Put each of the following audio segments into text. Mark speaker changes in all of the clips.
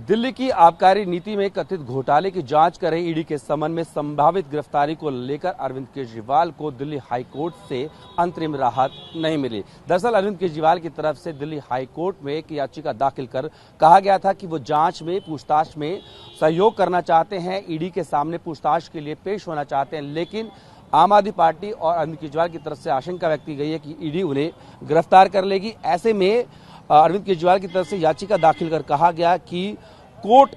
Speaker 1: दिल्ली की आबकारी नीति में कथित घोटाले की जांच कर रही ईडी के समन में संभावित गिरफ्तारी को लेकर अरविंद केजरीवाल को दिल्ली हाईकोर्ट से अंतरिम राहत नहीं मिली। दरअसल अरविंद केजरीवाल की तरफ से दिल्ली हाईकोर्ट में एक याचिका दाखिल कर कहा गया था कि वो जांच में पूछताछ में सहयोग करना चाहते हैं, ईडी के सामने पूछताछ के लिए पेश होना चाहते हैं, लेकिन आम आदमी पार्टी और अरविंद केजरीवाल की तरफ से आशंका व्यक्त की गई है कि ईडी उन्हें गिरफ्तार कर लेगी। ऐसे में अरविंद केजरीवाल की तरफ से याचिका दाखिल कर कहा गया कि कोर्ट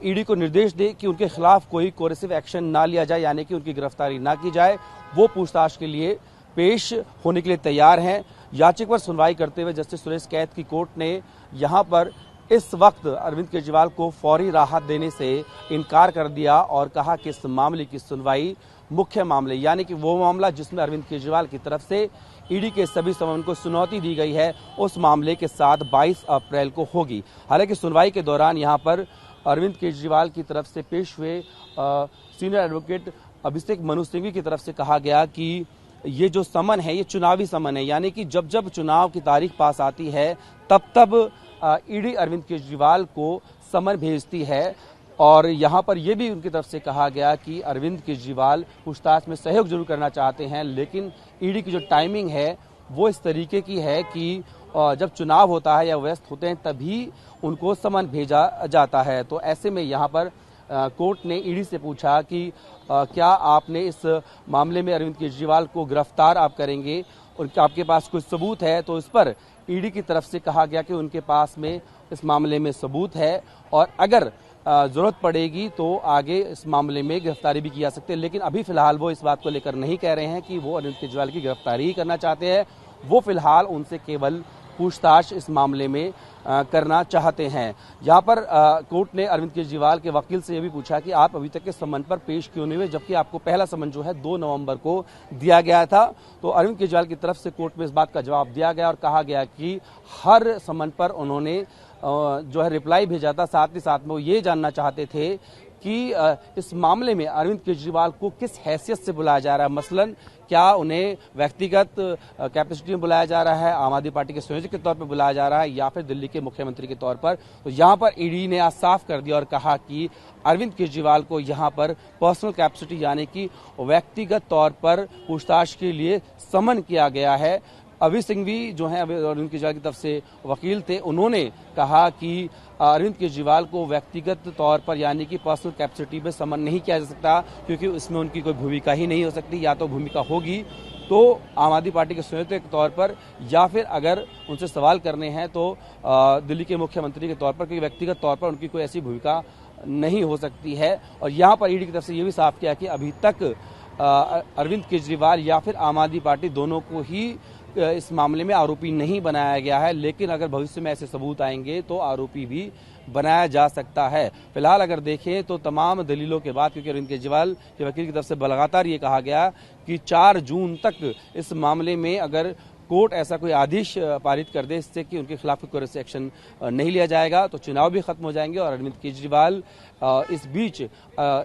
Speaker 1: ईडी को निर्देश दे कि उनके खिलाफ कोई कोरेसिव एक्शन ना लिया जाए, यानी कि उनकी गिरफ्तारी ना की जाए। वो पूछताछ के लिए पेश होने के लिए तैयार हैं। याचिका पर सुनवाई करते हुए जस्टिस सुरेश कैत की कोर्ट ने यहां पर इस वक्त अरविंद केजरीवाल को फौरी राहत देने से इनकार कर दिया और कहा कि इस मामले की सुनवाई मुख्य मामले यानी कि वो मामला जिसमें अरविंद केजरीवाल की तरफ से ईडी के सभी समन को चुनौती दी गई है, उस मामले के साथ 22 अप्रैल को होगी। हालांकि सुनवाई के दौरान यहां पर अरविंद केजरीवाल की तरफ से पेश हुए सीनियर एडवोकेट अभिषेक मनु सिंघवी की तरफ से कहा गया कि ये जो समन है ये चुनावी समन है, यानी कि जब जब चुनाव की तारीख पास आती है तब तब ईडी अरविंद केजरीवाल को समन भेजती है। और यहां पर यह भी उनकी तरफ से कहा गया कि अरविंद केजरीवाल पूछताछ में सहयोग जरूर करना चाहते हैं, लेकिन ईडी की जो टाइमिंग है वो इस तरीके की है कि जब चुनाव होता है या व्यस्त होते हैं तभी उनको समन भेजा जाता है। तो ऐसे में यहां पर कोर्ट ने ईडी से पूछा कि क्या आपने इस मामले में अरविंद केजरीवाल को गिरफ्तार आप करेंगे और आपके पास कोई सबूत है, तो इस पर ईडी की तरफ से कहा गया कि उनके पास में इस मामले में सबूत है और अगर जरूरत पड़ेगी तो आगे इस मामले में गिरफ्तारी भी की जा सकती है। लेकिन अभी फिलहाल वो इस बात को लेकर नहीं कह रहे हैं कि वो अरविंद केजरीवाल की गिरफ्तारी ही करना चाहते हैं। वो फिलहाल उनसे केवल पूछताछ इस मामले में करना चाहते हैं। यहाँ पर कोर्ट ने अरविंद केजरीवाल के वकील से यह भी पूछा कि आप अभी तक के समन पर पेश क्यों नहीं हुए, जबकि आपको पहला समन जो है 2 नवंबर को दिया गया था। तो अरविंद केजरीवाल की तरफ से कोर्ट में इस बात का जवाब दिया गया और कहा गया कि हर समन पर उन्होंने जो है रिप्लाई भेजा था, साथ ही साथ में वो ये जानना चाहते थे कि इस मामले में अरविंद केजरीवाल को किस हैसियत से बुलाया जा रहा है, मसलन क्या उन्हें व्यक्तिगत कैपेसिटी में बुलाया जा रहा है, आम आदमी पार्टी के संयोजक के तौर पर बुलाया जा रहा है या फिर दिल्ली के मुख्यमंत्री के तौर पर। तो यहाँ पर ईडी ने आज साफ कर दिया और कहा कि अरविंद केजरीवाल को यहाँ पर पर्सनल कैपेसिटी यानी कि व्यक्तिगत तौर पर पूछताछ के लिए समन किया गया है। अभिषेक सिंघवी जो है अरविंद केजरीवाल की तरफ से वकील थे, उन्होंने कहा कि अरविंद केजरीवाल को व्यक्तिगत तौर पर यानी कि पर्सनल कैपेसिटी में समन नहीं किया जा सकता, क्योंकि उसमें उनकी कोई भूमिका ही नहीं हो सकती। या तो भूमिका होगी तो आम आदमी पार्टी के संयोजक के तौर पर, या फिर अगर उनसे सवाल करने हैं तो दिल्ली के मुख्यमंत्री के तौर पर, क्योंकि व्यक्तिगत तौर पर उनकी कोई ऐसी भूमिका नहीं हो सकती है। और यहाँ पर ईडी की तरफ से ये भी साफ किया कि अभी तक अरविंद केजरीवाल या फिर आम आदमी पार्टी दोनों को ही इस मामले में आरोपी नहीं बनाया गया है, लेकिन अगर भविष्य में ऐसे सबूत आएंगे तो आरोपी भी बनाया जा सकता है। फिलहाल अगर देखें तो तमाम दलीलों के बाद, क्योंकि अरविंद केजरीवाल के वकील की तरफ से लगातार ये कहा गया कि 4 जून तक इस मामले में अगर कोर्ट ऐसा कोई आदेश पारित कर दे इससे कि उनके खिलाफ कोई एक्शन नहीं लिया जाएगा तो चुनाव भी खत्म हो जाएंगे और अरविंद केजरीवाल इस बीच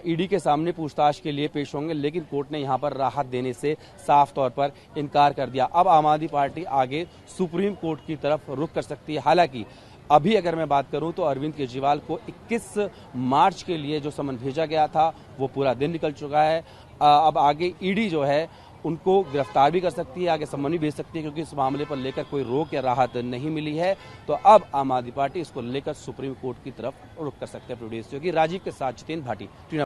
Speaker 1: ईडी के सामने पूछताछ के लिए पेश होंगे। लेकिन कोर्ट ने यहां पर राहत देने से साफ तौर पर इनकार कर दिया। अब आम आदमी पार्टी आगे सुप्रीम कोर्ट की तरफ रुख कर सकती है। हालांकि अभी अगर मैं बात करूं तो अरविंद केजरीवाल को 21 मार्च के लिए जो समन भेजा गया था वो पूरा दिन निकल चुका है। अब आगे ईडी जो है उनको गिरफ्तार भी कर सकती है, आगे समन भी भेज सकती है, क्योंकि इस मामले पर लेकर कोई रोक या राहत नहीं मिली है। तो अब आम आदमी पार्टी इसको लेकर सुप्रीम कोर्ट की तरफ रुख कर सकते हैं। प्रोड्यूसर राजीव के साथ जितेंद्र भाटी।